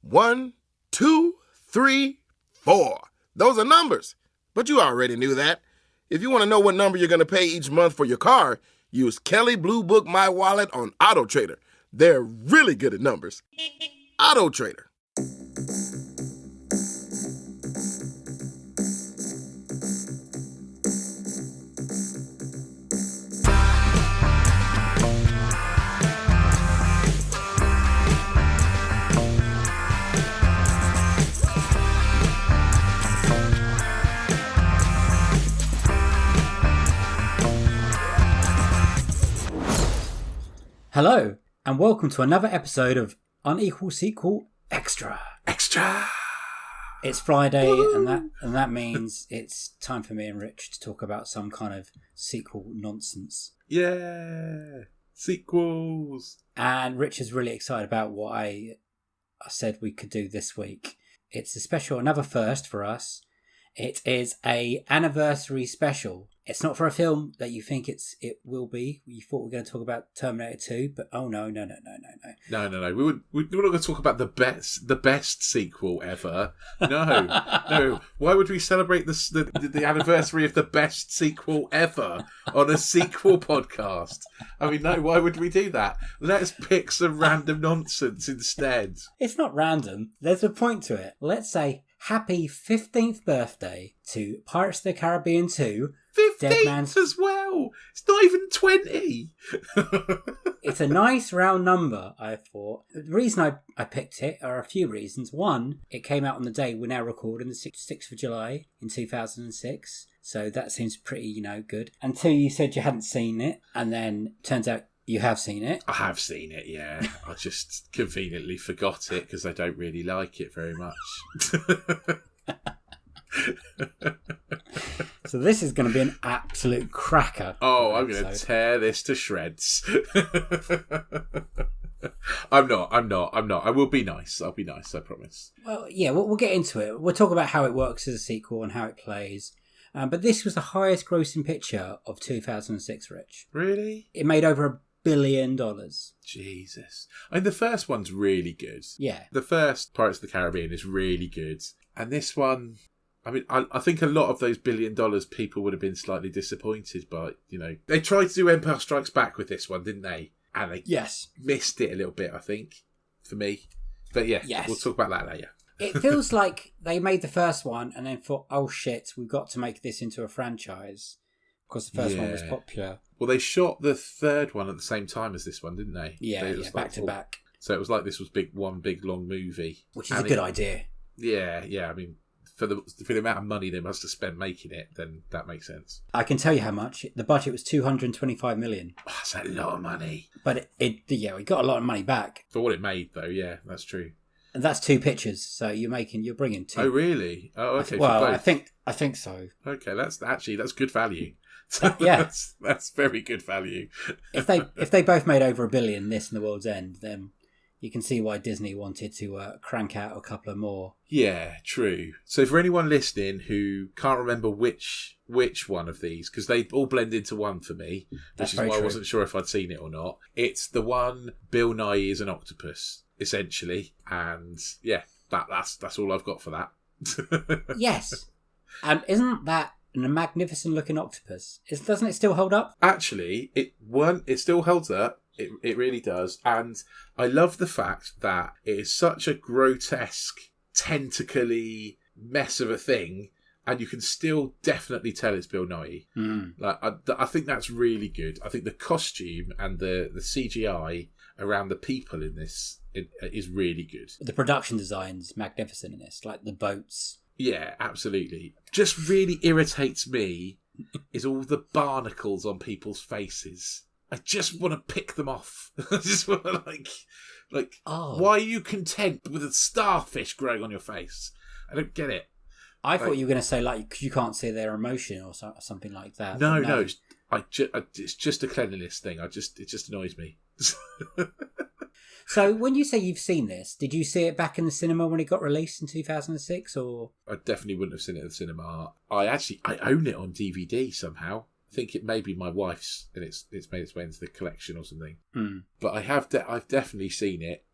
1, 2, 3, 4. Those are numbers, but you already knew that. If you want to know what number you're going to pay each month for your car, use Kelley Blue Book My Wallet on Auto Trader. They're really good at numbers. Auto Trader. Hello, and welcome to another episode of Unequal Sequel Extra. Extra! It's Friday, and that means it's time for me and Rich to talk about some kind of sequel nonsense. Yeah! Sequels! And Rich is really excited about what I said we could do this week. It's a special, another first for us. It is a anniversary special. It's not for a film that you think it will be. You thought we were going to talk about Terminator 2, but oh no. No. We're not going to talk about the best sequel ever. No. Why would we celebrate the anniversary of the best sequel ever on a sequel podcast? I mean, no. Why would we do that? Let's pick some random nonsense instead. It's not random. There's a point to it. Let's say happy 15th birthday to Pirates of the Caribbean 2. 15th as well. It's not even 20. It's a nice round number, I thought. The reason I picked it are a few reasons. One, it came out on the day we're now recording, the 6th of July in 2006. So that seems pretty, good. And two, you said you hadn't seen it. And then turns out you have seen it. I have seen it, yeah. I just conveniently forgot it because I don't really like it very much. So this is going to be an absolute cracker. Oh, I'm going to tear this to shreds. I'm not. I will be nice. I'll be nice, I promise. Well, yeah, we'll get into it. We'll talk about how it works as a sequel and how it plays. But this was the highest grossing picture of 2006, Rich. Really? It made over $1 billion. Jesus. I mean, the first one's really good. Yeah. The first Pirates of the Caribbean is really good. And this one... I mean, I think a lot of those $1 billion people would have been slightly disappointed by, They tried to do Empire Strikes Back with this one, didn't they? And they missed it a little bit, I think, for me. But yeah, We'll talk about that later. It feels like they made the first one and then thought, oh shit, we've got to make this into a franchise because the first one was popular. Well, they shot the third one at the same time as this one, didn't they? Yeah, back to back. So it was like this was one big long movie. Which is a good idea. Yeah, I mean... For the amount of money they must have spent making it, then that makes sense. I can tell you how much. The budget was $225 million. Oh, that's a lot of money. But we got a lot of money back. For what it made, though, yeah, that's true. And that's two pictures, so you're bringing two. Oh, really? Oh, okay. I think so. Okay, that's good value. Yeah, that's very good value. If they both made over $1 billion, this and The World's End, then you can see why Disney wanted to crank out a couple of more. Yeah, true. So for anyone listening who can't remember which one of these, because they all blend into one for me, which is why I wasn't sure if I'd seen it or not. It's the one Bill Nye is an octopus, essentially. And yeah, that's all I've got for that. Yes. And isn't that a magnificent looking octopus? Doesn't it still hold up? Actually, it still holds up. It really does. And I love the fact that it is such a grotesque, tentacly mess of a thing, and you can still definitely tell it's Bill Nye. Like I think that's really good. I think the costume and the CGI around the people in this is really good. The production design's magnificent in this, like the boats. Yeah, absolutely. Just really irritates me is all the barnacles on people's faces. I just want to pick them off. I just want to why are you content with a starfish growing on your face? I don't get it. I thought you were going to say you can't see their emotion or something like that. No. It's just a cleanliness thing. It just annoys me. So when you say you've seen this, did you see it back in the cinema when it got released in 2006, or? I definitely wouldn't have seen it at the cinema. I own it on DVD somehow. I think it may be my wife's, and it's made its way into the collection or something. But I've definitely seen it.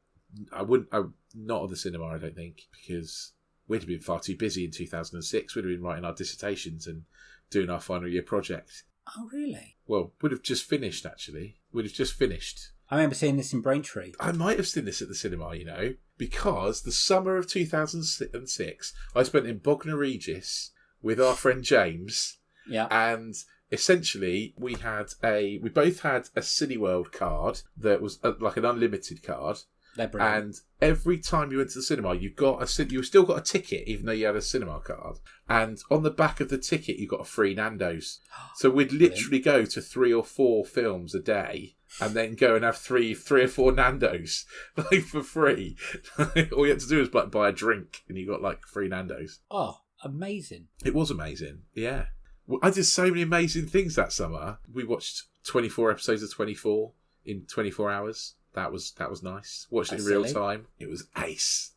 Not at the cinema, I don't think, because we'd have been far too busy in 2006. We'd have been writing our dissertations and doing our final year project. Oh, really? Well, we'd have just finished, actually. We'd have just finished. I remember seeing this in Braintree. I might have seen this at the cinema, because the summer of 2006, I spent in Bognor Regis with our friend James. Yeah. And essentially, we both had a Cineworld card that was like an unlimited card. They're brilliant. And every time you went to the cinema, you still got a ticket, even though you had a cinema card. And on the back of the ticket, you got a free Nando's. So we'd literally go to 3 or 4 films a day, and then go and have three or four Nando's for free. All you had to do was buy a drink, and you got free Nando's. Oh, amazing! It was amazing. Yeah, well, I did so many amazing things that summer. We watched 24 episodes of 24 in 24 hours. That was nice. Watched it in real time. It was ace.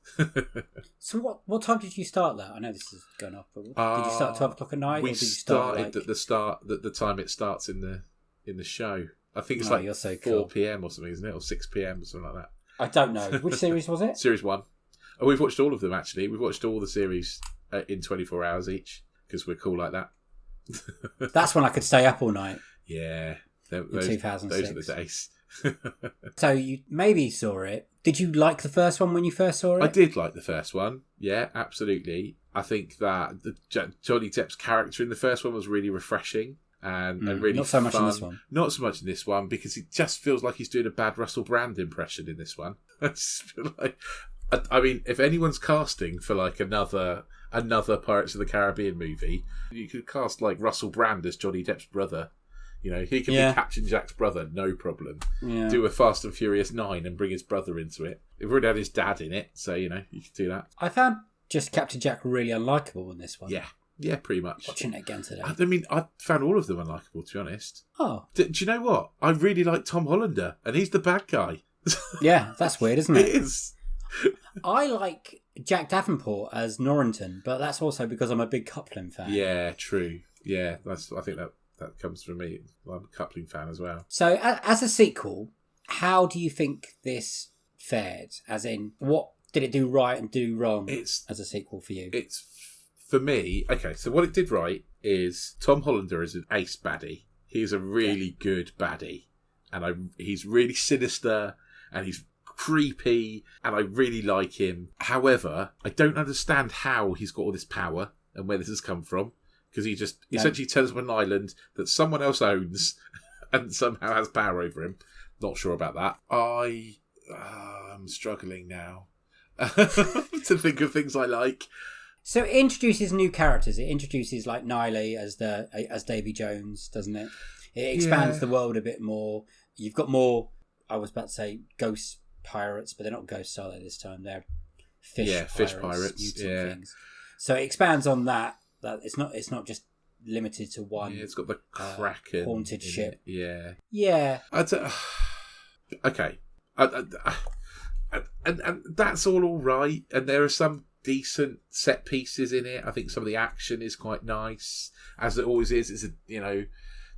So what time did you start that? I know this is going off, but did you start at 12 o'clock at night? We or did you start started at the time it starts in the show. I think it's you're so 4 cool. p.m. or something, isn't it? Or 6 p.m. or something like that. I don't know. Which series was it? Series 1. Oh, we've watched all of them, actually. We've watched all the series in 24 hours each, because we're cool like that. That's when I could stay up all night. Yeah. In 2006. Those are the days. So you maybe saw it. Did you like the first one when you first saw it? I did like the first one. Yeah, absolutely. I think that Johnny Depp's character in the first one was really refreshing and really not so much fun. in this one. Not so much in this one, because it just feels like he's doing a bad Russell Brand impression in this one. I mean, if anyone's casting for another Pirates of the Caribbean movie, you could cast Russell Brand as Johnny Depp's brother. He can be Captain Jack's brother, no problem. Yeah. Do a Fast and Furious 9 and bring his brother into it. We've already had his dad in it, so, you could do that. I found just Captain Jack really unlikable in this one. Yeah, pretty much. Watching it again today. I mean, I found all of them unlikable, to be honest. Oh. Do you know what? I really like Tom Hollander, and he's the bad guy. Yeah, that's weird, isn't it? It is. I like Jack Davenport as Norrington, but that's also because I'm a big Coupling fan. Yeah, true. Yeah, I think that comes from me. I'm a Coupling fan as well. So, as a sequel, how do you think this fared? As in, what did it do right and do wrong as a sequel for you? It's, for me, okay, so what it did right is Tom Hollander is an ace baddie. He's a really good baddie. And he's really sinister, and he's creepy, and I really like him. However, I don't understand how he's got all this power and where this has come from. Because he just essentially turns up on an island that someone else owns and somehow has power over him. Not sure about that. I'm struggling now to think of things I like. So it introduces new characters. It introduces Niley as Davy Jones, doesn't it? It expands the world a bit more. You've got more, I was about to say ghost pirates, but they're not ghosts, are they, this time? They're fish pirates. Things. So it expands on that. That it's not just limited to one. Yeah, it's got the Kraken haunted ship. Yeah. Okay, and that's all right. And there are some decent set pieces in it. I think some of the action is quite nice, as it always is. It's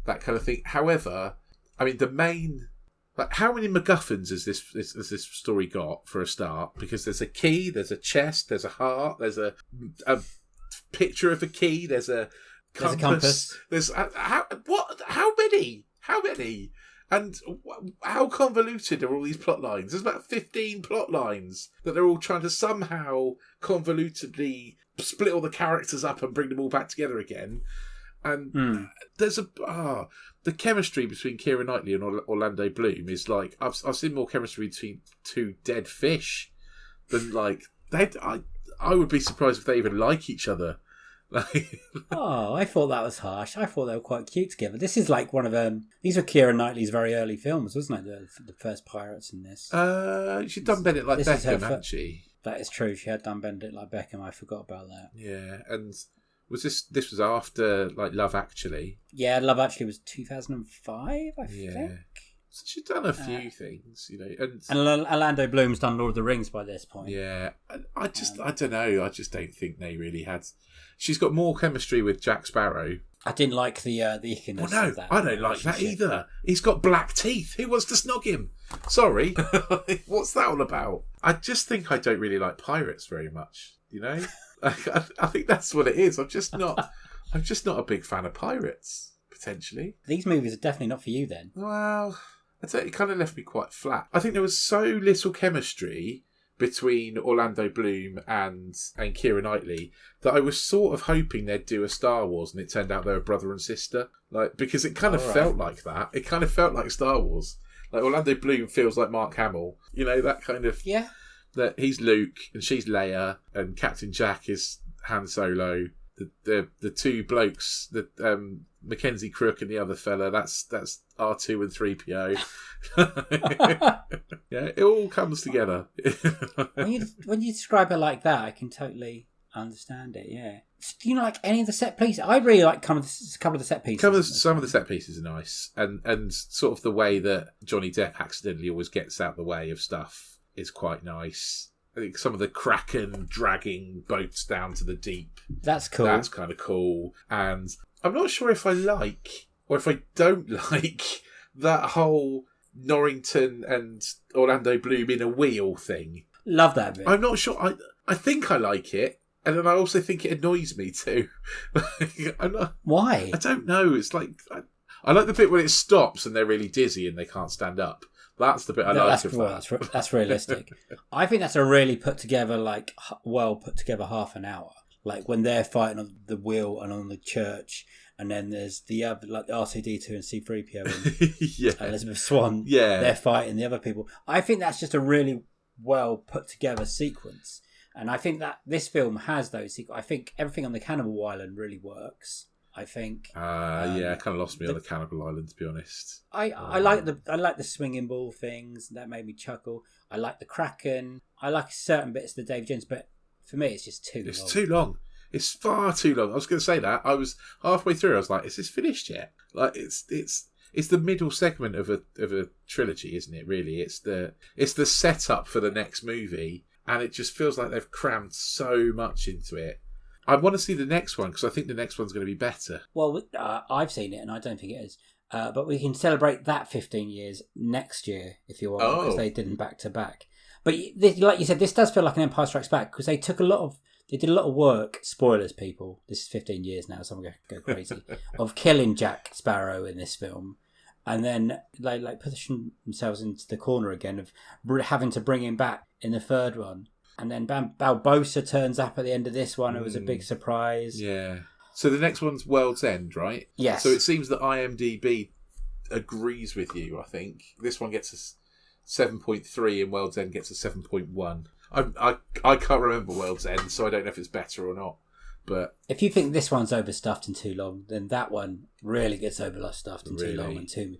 that kind of thing. However, I mean the main. How many MacGuffins has this story got for a start? Because there's a key, there's a chest, there's a heart, there's a picture of a key, there's a compass. There's how many? And how convoluted are all these plot lines? There's about 15 plot lines that they're all trying to somehow convolutedly split all the characters up and bring them all back together again. And there's the chemistry between Keira Knightley and Orlando Bloom is I've seen more chemistry between two dead fish than I would be surprised if they even like each other. I thought that was harsh. I thought they were quite cute together. This is one of these were Keira Knightley's very early films, wasn't it? The first Pirates in this. She'd done Bend It Like Beckham, hadn't she? That is true. She had done Bend It Like Beckham. I forgot about that. Yeah, and was this was after Love Actually? Yeah, Love Actually was 2005, I think. So she'd done a few things, and Orlando Bloom's done Lord of the Rings by this point. Yeah, I don't know. I just don't think they really had. She's got more chemistry with Jack Sparrow I didn't like the ickiness Well, no, of that. I don't like that relationship. either. He's got black teeth. Who wants to snog him? Sorry. What's that all about? I just think I don't really like pirates very much, you know? I think that's what it is. I'm just not a big fan of pirates, potentially. These movies are definitely not for you then. Well, I'd say it kind of left me quite flat. I think there was so little chemistry between Orlando Bloom and Keira Knightley that I was sort of hoping they'd do a Star Wars, and it turned out they were brother and sister. Like, because it kind of felt like that. It kind of felt like Star Wars. Like, Orlando Bloom feels like Mark Hamill. You know, that kind of... Yeah. That he's Luke and she's Leia and Captain Jack is Han Solo. The two blokes, Mackenzie Crook and the other fella, that's R2 and 3PO. Yeah, it all comes together. when you describe it like that, I can totally understand it. Yeah. Do you like any of the set pieces? I really like a couple of the set pieces. Some of the set pieces are nice, and sort of the way that Johnny Depp accidentally always gets out the way of stuff is quite nice. I think some of the Kraken dragging boats down to the deep. That's cool. That's kind of cool. And I'm not sure if I like or if I don't like that whole Norrington and Orlando Bloom in a wheel thing. Love that bit. I'm not sure. I think I like it. And then I also think it annoys me too. Why? I don't know. It's like... I like the bit when it stops and they're really dizzy and they can't stand up. That's the bit I like. That's realistic. I think that's a really well put together half an hour. Like when they're fighting on the wheel and on the church, and then there's the other, like R2D2 and C3PO and Elizabeth Swann. Yeah, they're fighting the other people. I think that's just a really well put together sequence, and I think that this film has those. I think everything on the Cannibal Island really works. I think. It kind of lost me on the Cannibal Island, to be honest. I like the swinging ball things. That made me chuckle. I like the Kraken. I like certain bits of the Dave Jones, but for me, it's just too long. It's too long. It's far too long. I was going to say that. I was halfway through. I was like, "Is this finished yet?" Like, it's the middle segment of a trilogy, isn't it? Really, it's the setup for the next movie, and it just feels like they've crammed so much into it. I want to see the next one because I think the next one's going to be better. Well, I've seen it and I don't think it is. But we can celebrate that 15 years next year if you want, because they did them back to back. But like you said, this does feel like an Empire Strikes Back because they did a lot of work. Spoilers, people. This is 15 years now, so I'm going to go crazy. Of killing Jack Sparrow in this film, and then they pushing themselves into the corner again of having to bring him back in the third one. And then Barbossa turns up at the end of this one. It was a big surprise. Yeah. So the next one's World's End, right? Yes. So it seems that IMDb agrees with you, I think. This one gets a 7.3 and World's End gets a 7.1. I can't remember World's End, so I don't know if it's better or not. But if you think this one's overstuffed and too long, then that one really gets overstuffed and too long and too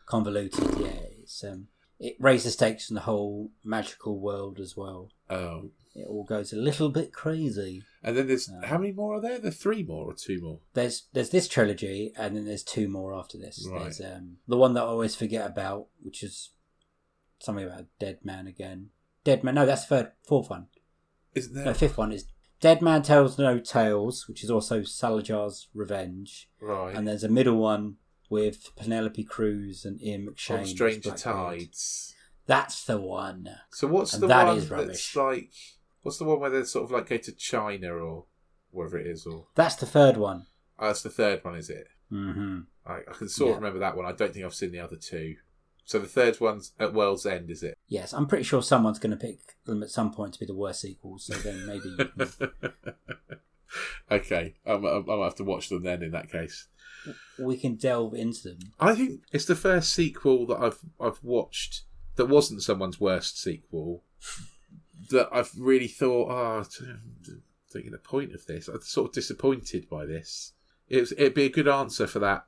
convoluted. Yeah, it raised the stakes in the whole magical world as well. Oh. It all goes a little bit crazy. And then there's... how many more are there? There are 3 more or 2 more? There's this trilogy, and then there's 2 more after this. Right. There's the one that I always forget about, which is something about Dead Man again. Dead Man... No, that's the fourth one. Isn't there... No, 5th one is Dead Man Tells No Tales, which is also Salazar's Revenge. Right. And there's a middle one with Penelope Cruz and Ian McShane. On Stranger Tides. That's the one. So what's the that one is rubbish. that's like... What's the one where they sort of like go to China or wherever it is? Or that's the third one. Oh, that's the third one, is it? Mm-hmm. I can sort of remember that one. I don't think I've seen the other 2. So the third one's at World's End, is it? Yes, I'm pretty sure someone's going to pick them at some point to be the worst sequels. So then maybe. You can... Okay, I'll have to watch them then. In that case, we can delve into them. I think it's the first sequel that I've watched that wasn't someone's worst sequel. That I've really thought, I'm taking the point of this. I'm sort of disappointed by this. It'd be a good answer for that.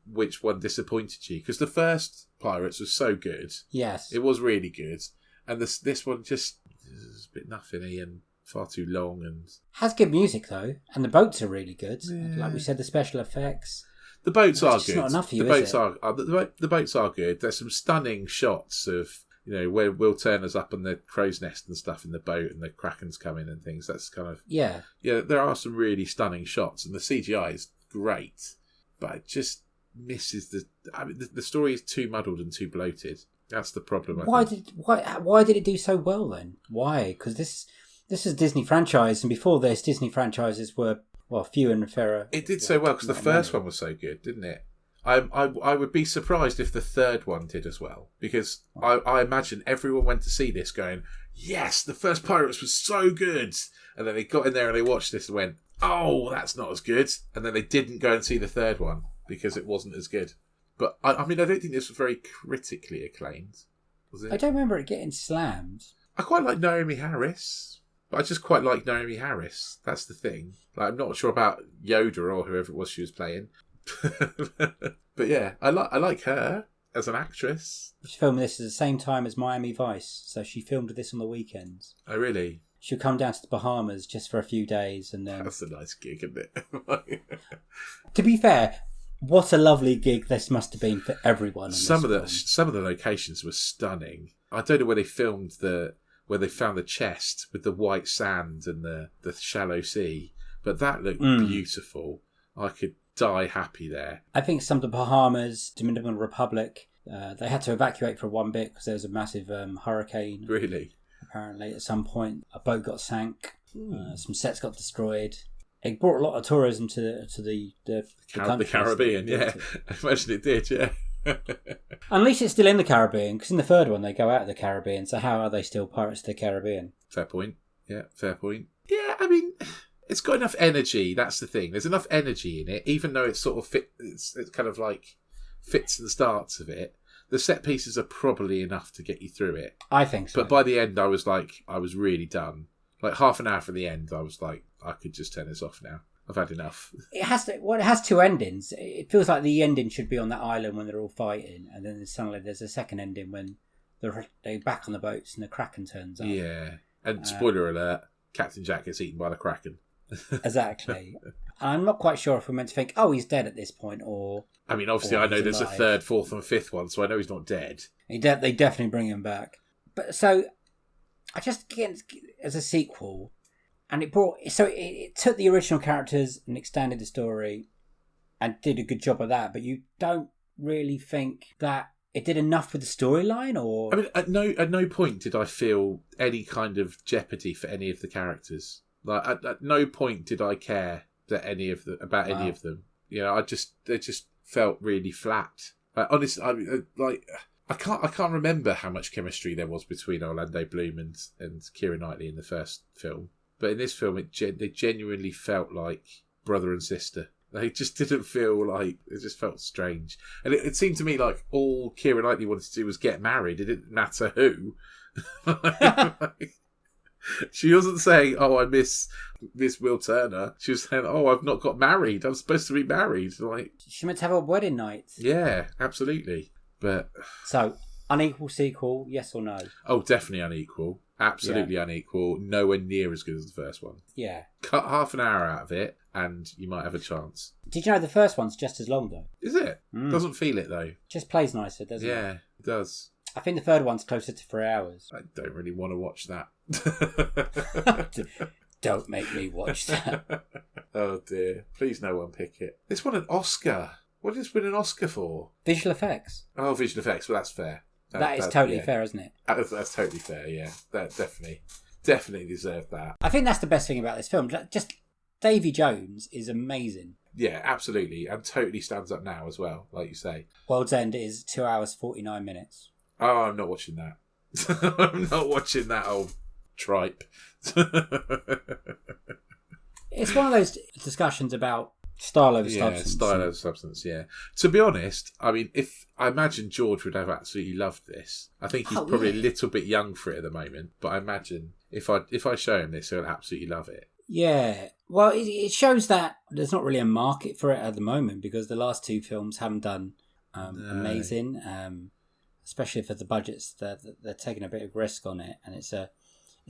Which one disappointed you? Because the first Pirates was so good. Yes, it was really good, and this one just is a bit nothingy and far too long. And has good music though, and the boats are really good. Yeah. Like we said, the special effects. The boats are good. Not enough for you, the boats are good. There's some stunning shots of where Will Turner's up on the crow's nest and stuff in the boat, and the Kraken's coming and things. That's kind of yeah. There are some really stunning shots, and the CGI is great. but it just misses the. I mean, the story is too muddled and too bloated. That's the problem. Why did it do so well then? Why? Because this is a Disney franchise, and before this, Disney franchises were few and fairer. It did so well because the first one was so good, didn't it? I would be surprised if the third one did as well, because I imagine everyone went to see this going, yes, the first Pirates was so good, and then they got in there and they watched this and went, oh, that's not as good, and then they didn't go and see the third one because it wasn't as good. But I mean, I don't think this was very critically acclaimed, was it? I don't remember it getting slammed. I quite like Naomi Harris, but I just quite like Naomi Harris. That's the thing. Like, I'm not sure about Yoda or whoever it was she was playing. But yeah, I like her as an actress. She filmed this at the same time as Miami Vice, so she filmed this on the weekends. Oh, really? She'll come down to the Bahamas just for a few days, and then... That's a nice gig, isn't it? To be fair, what a lovely gig this must have been for everyone. Some of the locations were stunning. I don't know where they filmed where they found the chest with the white sand and the shallow sea, but that looked beautiful. I could die happy there. I think some of the Bahamas, Dominican Republic, they had to evacuate for one bit because there was a massive hurricane. Really? Apparently, at some point, a boat got sank. Some sets got destroyed. It brought a lot of tourism to the Caribbean. Yeah, I imagine it did. Yeah. At least it's still in the Caribbean, because in the third one they go out of the Caribbean. So how are they still Pirates of the Caribbean? Fair point. Yeah, fair point. Yeah, I mean, it's got enough energy. That's the thing. There's enough energy in it, even though it's sort of it's kind of like fits the starts of it. The set pieces are probably enough to get you through it. I think so. But by the end, I was really done. Like half an hour from the end, I was like, I could just turn this off now. I've had enough. It has two endings. It feels like the ending should be on that island when they're all fighting, and then suddenly there's a second ending when they're back on the boats and the Kraken turns up. Yeah, and spoiler alert: Captain Jack gets eaten by the Kraken. Exactly. I'm not quite sure if we're meant to think, oh, he's dead at this point, or... I mean, obviously, I know there's a third, fourth, and fifth one, so I know he's not dead. They definitely bring him back. But so, I just get as a sequel, and it took the original characters and expanded the story, and did a good job of that. But you don't really think that it did enough with the storyline, or... I mean, at no point did I feel any kind of jeopardy for any of the characters. Like, at no point did I care that any of them. You know, they just felt really flat. Honestly, I can't remember how much chemistry there was between Orlando Bloom and Keira Knightley in the first film, but in this film, they genuinely felt like brother and sister. They just didn't feel like, it just felt strange, and it seemed to me like all Keira Knightley wanted to do was get married. It didn't matter who. She wasn't saying, "Oh, I miss Will Turner." She was saying, "Oh, I've not got married. I'm supposed to be married." Like, she meant to have a wedding night. Yeah, absolutely. But so, unequal sequel, yes or no? Oh, definitely unequal. Absolutely unequal. Nowhere near as good as the first one. Yeah. Cut half an hour out of it, and you might have a chance. Did you know the first one's just as long though? Is it? Doesn't feel it though. Just plays nicer, doesn't it? Yeah, it does. I think the third one's closer to 3 hours. I don't really want to watch that. Don't make me watch that. Oh dear. Please no one pick it. This won an Oscar. What did this win an Oscar for? Visual effects. Oh, visual effects. Well, that's fair. That is totally fair, isn't it? That's totally fair, yeah. That definitely deserved that. I think that's the best thing about this film. Just Davy Jones is amazing. Yeah, absolutely. And totally stands up now as well, like you say. World's End is 2 hours, 49 minutes. Oh, I'm not watching that. I'm not watching that old tripe. It's one of those discussions about style over substance. Yeah, style over substance, yeah. To be honest, I mean, I imagine George would have absolutely loved this. I think he's probably a little bit young for it at the moment, but I imagine if I show him this, he'll absolutely love it. Yeah. Well, it shows that there's not really a market for it at the moment, because the last two films haven't done amazing. Especially for the budgets, they're taking a bit of risk on it, and it's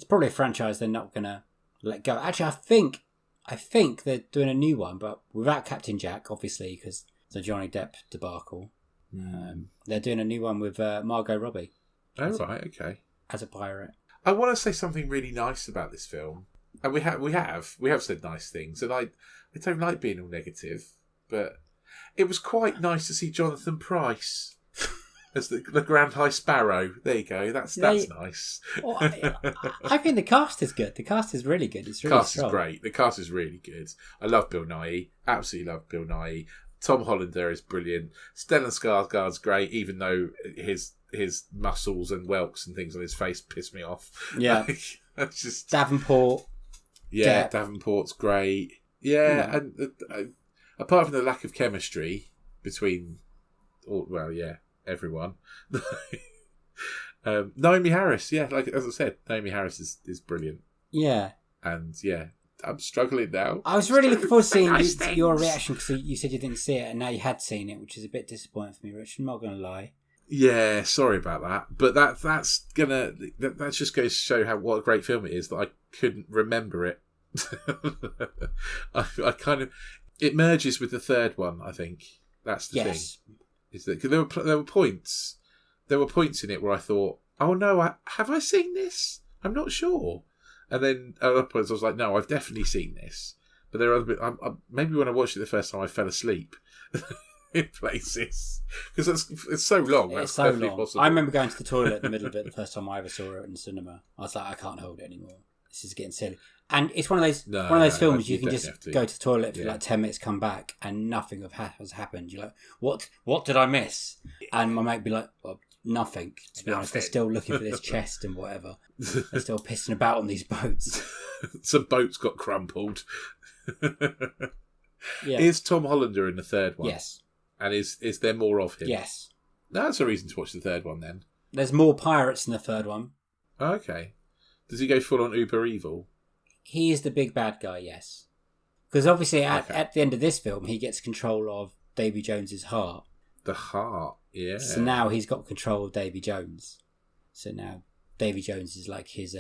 probably a franchise they're not gonna let go. Actually, I think they're doing a new one, but without Captain Jack, obviously, because the Johnny Depp debacle. They're doing a new one with Margot Robbie. Oh, right, okay. As a pirate. I want to say something really nice about this film, and we have said nice things, and I don't like being all negative, but It was quite nice to see Jonathan Pryce as the Grand High Sparrow. There you go. That's nice. Well, I think the cast is good. The cast is really good. It's really Cast strong. is great. The cast is really good. I love Bill Nighy. Absolutely love Bill Nighy. Tom Hollander is brilliant. Stellan Skarsgård's great, even though his muscles and whelks and things on his face piss me off. Yeah. That's just Davenport. Yeah, Depp. Davenport's great. Yeah, and apart from the lack of chemistry between, everyone. Naomi Harris, like as I said, Naomi Harris is brilliant. Yeah. And I'm struggling now. I was really looking forward to seeing your reaction because you said you didn't see it and now you had seen it, which is a bit disappointing for me, Rich. I'm not going to lie. Yeah, sorry about that. But that just goes to show what a great film it is that I couldn't remember it. I kind of it merges with the third one. I think that's the thing. Is that 'cause there were points in it where I thought, oh no, have I seen this? I'm not sure. And then at other points I was like, no, I've definitely seen this. But there are other bits. Maybe when I watched it the first time, I fell asleep in places because it's so long. It's that's so perfectly long. possible. I remember going to the toilet in the middle of it the first time I ever saw it in the cinema. I was like, I can't hold it anymore. This is getting silly. And it's one of those films you can just go to the toilet for like 10 minutes, come back, and nothing has happened. You're like, what did I miss? And my mate would be like, well, nothing. To be honest, they're still looking for this chest and whatever. They're still pissing about on these boats. Some boats got crumpled. Yeah. Is Tom Hollander in the third one? Yes. And is there more of him? Yes. That's a reason to watch the third one then. There's more pirates in the third one. Okay. Does he go full on uber evil? He is the big bad guy, yes. Because obviously at the end of this film, he gets control of Davy Jones's heart. The heart, yeah. So now he's got control of Davy Jones. So now Davy Jones is like his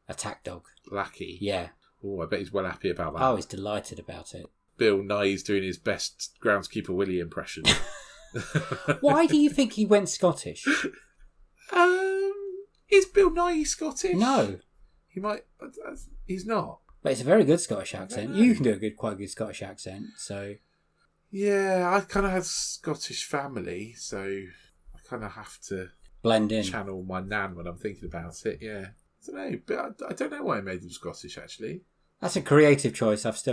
attack dog. Lackey. Yeah. Oh, I bet he's well happy about that. Oh, he's delighted about it. Bill Nighy's doing his best groundskeeper Willie impression. Why do you think he went Scottish? Is Bill Nighy Scottish? No. He might. He's not. But it's a very good Scottish accent. You can do quite a good Scottish accent, so... Yeah, I kind of have Scottish family, so I kind of have to blend in. Channel my nan when I'm thinking about it. Yeah, I don't know, but I don't know why I made him Scottish. Actually, that's a creative choice. I've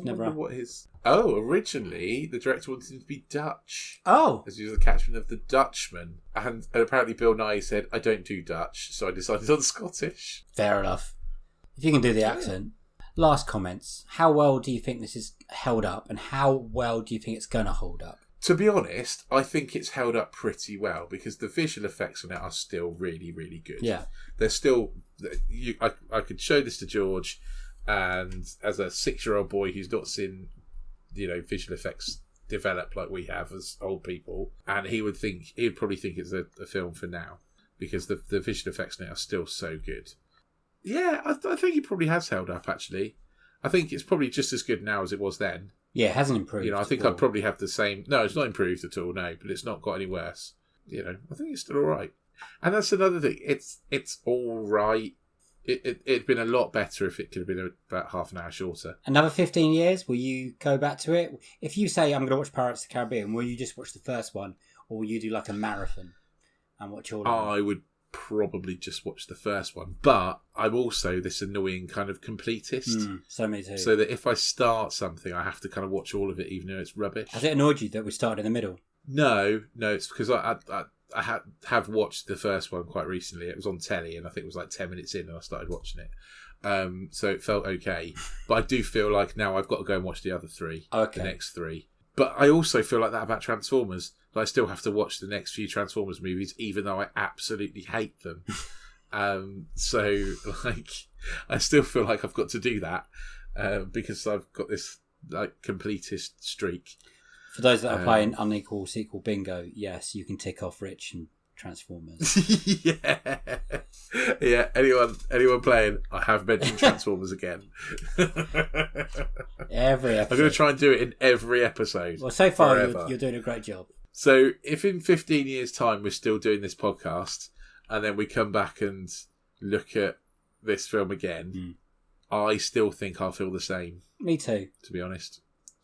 never. What his? Oh, originally the director wanted him to be Dutch. Oh, as he was the catchman of the Dutchman, and apparently Bill Nighy said, "I don't do Dutch," so I decided on Scottish. Fair enough. If you can do the accent. Last comments. How well do you think this is held up, and how well do you think it's going to hold up? To be honest, I think it's held up pretty well because the visual effects on it are still really, really good. Yeah. They're still... I could show this to George, and as a 6-year-old boy who's not seen, visual effects develop like we have as old people, and he'd probably think it's a film for now because the visual effects now are still so good. Yeah, I think it probably has held up, actually. I think it's probably just as good now as it was then. Yeah, it hasn't improved. I think I'd probably have the same... No, it's not improved at all, no, but it's not got any worse. I think it's still all right. And that's another thing. It's all right. It'd been a lot better if it could have been about half an hour shorter. Another 15 years, will you go back to it? If you say, I'm going to watch Pirates of the Caribbean, will you just watch the first one? Or will you do like a marathon and watch all of them? I would probably just watch the first one, but I'm also this annoying kind of completist. So me too. So that if I start something, I have to kind of watch all of it, even though it's rubbish. Has it annoyed you that we started in the middle? No, it's because I have watched the first one quite recently. It was on telly, and I think it was like 10 minutes in, and I started watching it. So it felt okay, but I do feel like now I've got to go and watch the other three, the next three. But I also feel like that about Transformers. I still have to watch the next few Transformers movies, even though I absolutely hate them. So, I still feel like I've got to do that because I've got this completist streak. For those that are playing Unequal Sequel Bingo, yes, you can tick off Rich and Transformers. Yeah. Anyone playing? I have mentioned Transformers again. Every episode. I'm going to try and do it in every episode. Well, so far you're doing a great job. So if in 15 years' time we're still doing this podcast and then we come back and look at this film again, I still think I'll feel the same. Me too. To be honest.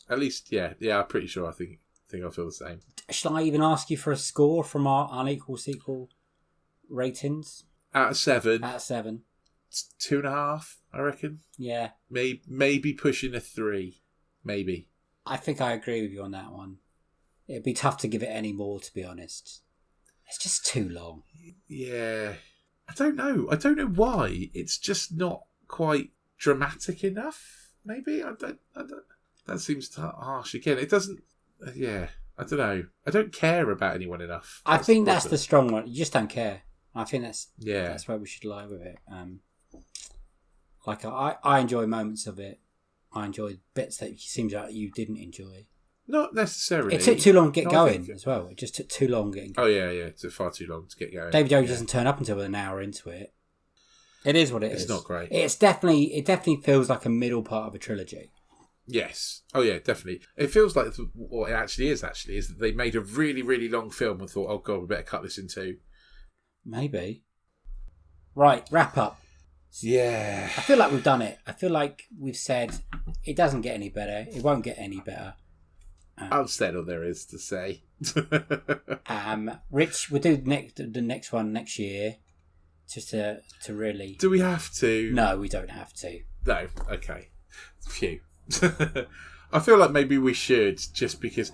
At least, yeah, I'm pretty sure I think think I feel the same. Shall I even ask you for a score from our Unequal sequel ratings? Out of 7, Out of 7. it's 2.5, I reckon. Yeah. Maybe pushing a 3. Maybe. I think I agree with you on that one. It'd be tough to give it any more, to be honest. It's just too long. Yeah. I don't know. I don't know why. It's just not quite dramatic enough. Maybe I don't. That seems harsh again. It doesn't. Yeah. I don't know. I don't care about anyone enough. I think that's the strong one. You just don't care. I think that's where we should lie with it. Like I enjoy moments of it. I enjoy bits that it seems like you didn't enjoy. Not necessarily. It took too long to get going as well. It just took too long getting going. Oh yeah. It took far too long to get going. David Jones doesn't turn up until an hour into it. It is what it is. It's not great. It definitely feels like a middle part of a trilogy. Yes. Oh yeah, definitely. It feels like what it actually is that they made a really, really long film and thought, oh god, we better cut this in 2. Maybe. Right, wrap up. Yeah. I feel like we've done it. I feel like we've said it doesn't get any better. It won't get any better. I've said all there is to say. Rich, we'll do the next one next year. Just to really... Do we have to? No, we don't have to. No. Okay. Phew. I feel like maybe we should, just because...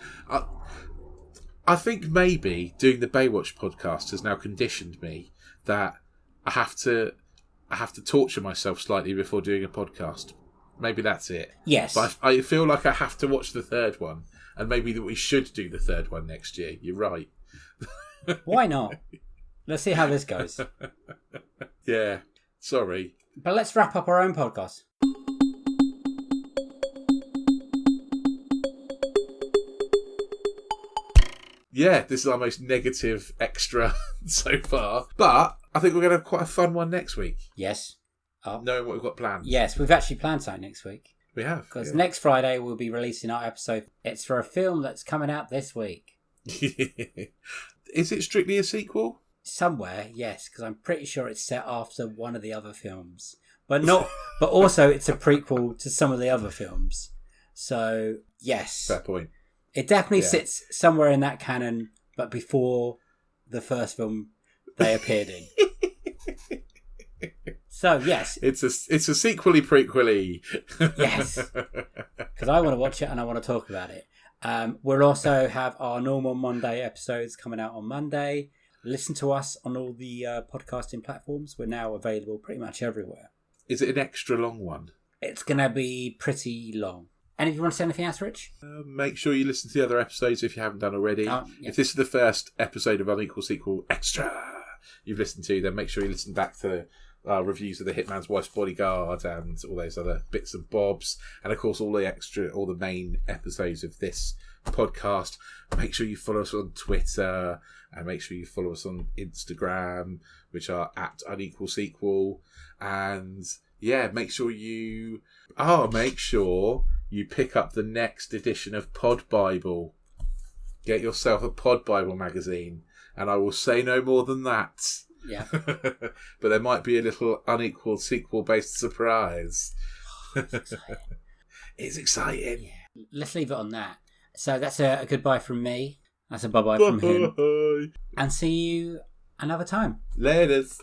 I think maybe doing the Baywatch podcast has now conditioned me that I have to torture myself slightly before doing a podcast. Maybe that's it. Yes. But I feel like I have to watch the third one, and maybe that we should do the third one next year. You're right. Why not? Let's see how this goes. Yeah. Sorry. But let's wrap up our own podcast. Yeah, this is our most negative extra so far. But I think we're going to have quite a fun one next week. Yes. Knowing what we've got planned. Yes, we've actually planned something next week. We have. Because next Friday we'll be releasing our episode. It's for a film that's coming out this week. Is it strictly a sequel? Somewhere, yes, because I'm pretty sure it's set after one of the other films. But not. But also it's a prequel to some of the other films. So, yes. Fair point. It definitely sits somewhere in that canon, but before the first film they appeared in. So, yes. It's a sequely prequely. Yes. Because I want to watch it and I want to talk about it. We'll also have our normal Monday episodes coming out on Monday. Listen to us on all the podcasting platforms. We're now available pretty much everywhere. Is it an extra long one? It's going to be pretty long. And if you want to say anything else, Rich? Make sure you listen to the other episodes if you haven't done already. Yeah. If this is the first episode of Unequal Sequel Extra you've listened to, then make sure you listen back to reviews of The Hitman's Wife's Bodyguard and all those other bits and bobs. And of course, all the main episodes of this podcast. Make sure you follow us on Twitter and make sure you follow us on Instagram, which are at Unequal Sequel. And yeah, make sure you pick up the next edition of Pod Bible. Get yourself a Pod Bible magazine, and I will say no more than that. Yeah. But there might be a little Unequal sequel-based surprise. It's exciting. Yeah. Let's leave it on that. So that's a goodbye from me. That's a bye-bye from him. And see you another time. Laters.